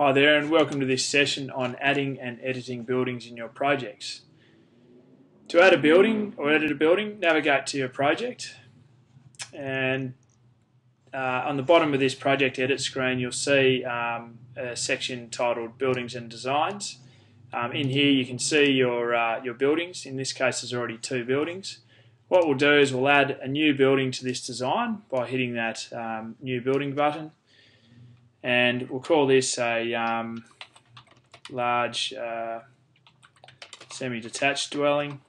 Hi there and welcome to this session on adding and editing buildings in your projects. To add a building or edit a building, navigate to your project, and on the bottom of this project edit screen you'll see a section titled Buildings and Designs. In here you can see your buildings. In this case there's already two buildings. What we'll do is we'll add a new building to this design by hitting that new building button. And we'll call this a large semi-detached dwelling,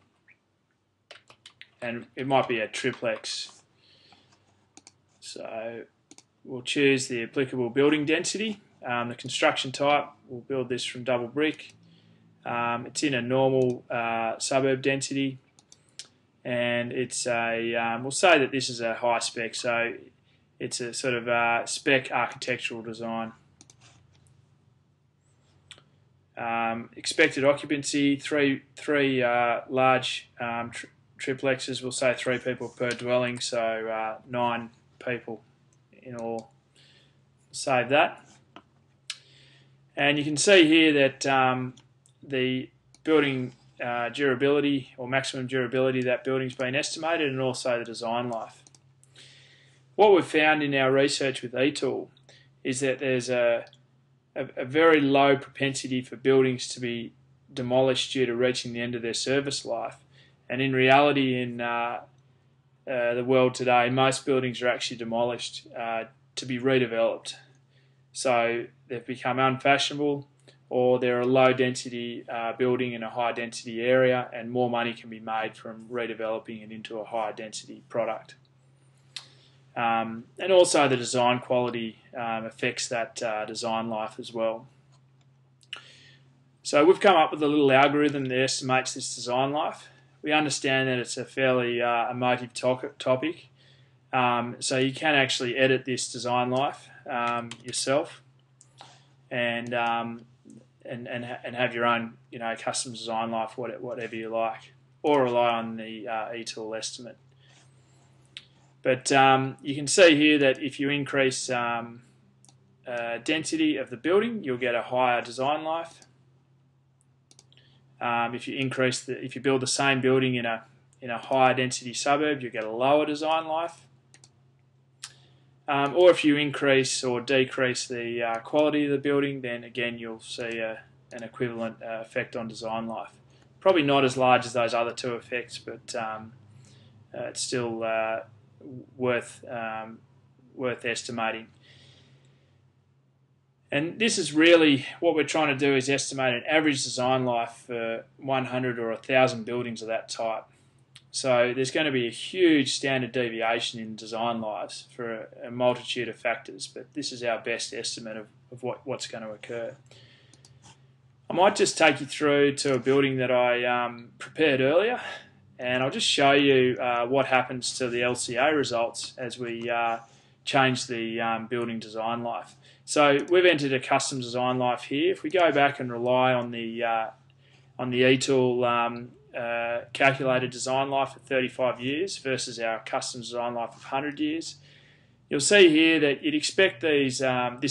and it might be a triplex. So we'll choose the applicable building density. The construction type, we'll build this from double brick. It's in a normal suburb density, and it's a we'll say that this is a high spec, so it's a sort of spec architectural design. Expected occupancy, three large triplexes. We'll say 3 people per dwelling, so 9 people in all. Save that. And you can see here that the building durability or maximum durability of that building's been estimated, and also the design life. What we've found in our research with eTool is that there's a very low propensity for buildings to be demolished due to reaching the end of their service life. And in reality, in the world today, most buildings are actually demolished to be redeveloped. So they've become unfashionable, or they're a low density building in a high density area, and more money can be made from redeveloping it into a higher density product. And also the design quality affects that design life as well. So we've come up with a little algorithm that estimates this design life. We understand that it's a fairly emotive topic, so you can actually edit this design life yourself, and have your own custom design life, whatever you like, or rely on the eTool estimate. But you can see here that if you increase density of the building, you'll get a higher design life. If you build the same building in a higher density suburb, you get a lower design life. Or if you increase or decrease the quality of the building, then again you'll see an equivalent effect on design life. Probably not as large as those other two effects, but it's still worth estimating. And this is really what we're trying to do, is estimate an average design life for 100 or 1,000 buildings of that type. So there's going to be a huge standard deviation in design lives for a multitude of factors, but this is our best estimate of what's going to occur. I might just take you through to a building that I prepared earlier, and I'll just show you what happens to the LCA results as we change the building design life. So we've entered a custom design life here. If we go back and rely on the eTool calculated design life of 35 years versus our custom design life of 100 years, you'll see here that you'd expect this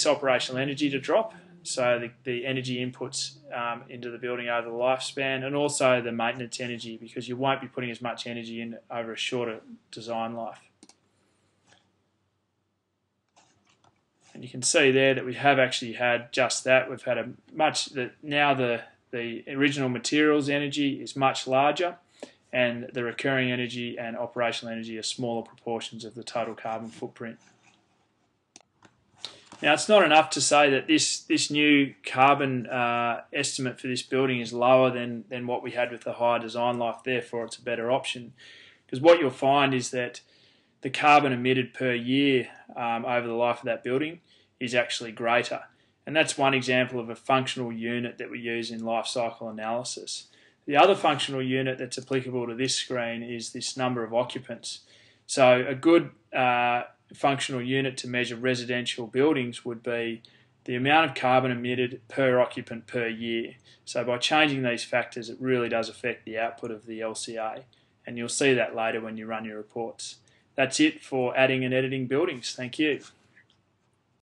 operational energy to drop. So the energy inputs into the building over the lifespan, and also the maintenance energy, because you won't be putting as much energy in over a shorter design life. And you can see there that we have actually had just that. We've had now the original materials energy is much larger, and the recurring energy and operational energy are smaller proportions of the total carbon footprint. Now, it's not enough to say that this new carbon estimate for this building is lower than what we had with the higher design life, therefore it's a better option. Because what you'll find is that the carbon emitted per year over the life of that building is actually greater. And that's one example of a functional unit that we use in life cycle analysis. The other functional unit that's applicable to this screen is this number of occupants. So a good functional unit to measure residential buildings would be the amount of carbon emitted per occupant per year. So by changing these factors, it really does affect the output of the LCA, and you'll see that later when you run your reports. That's it for adding and editing buildings. Thank you.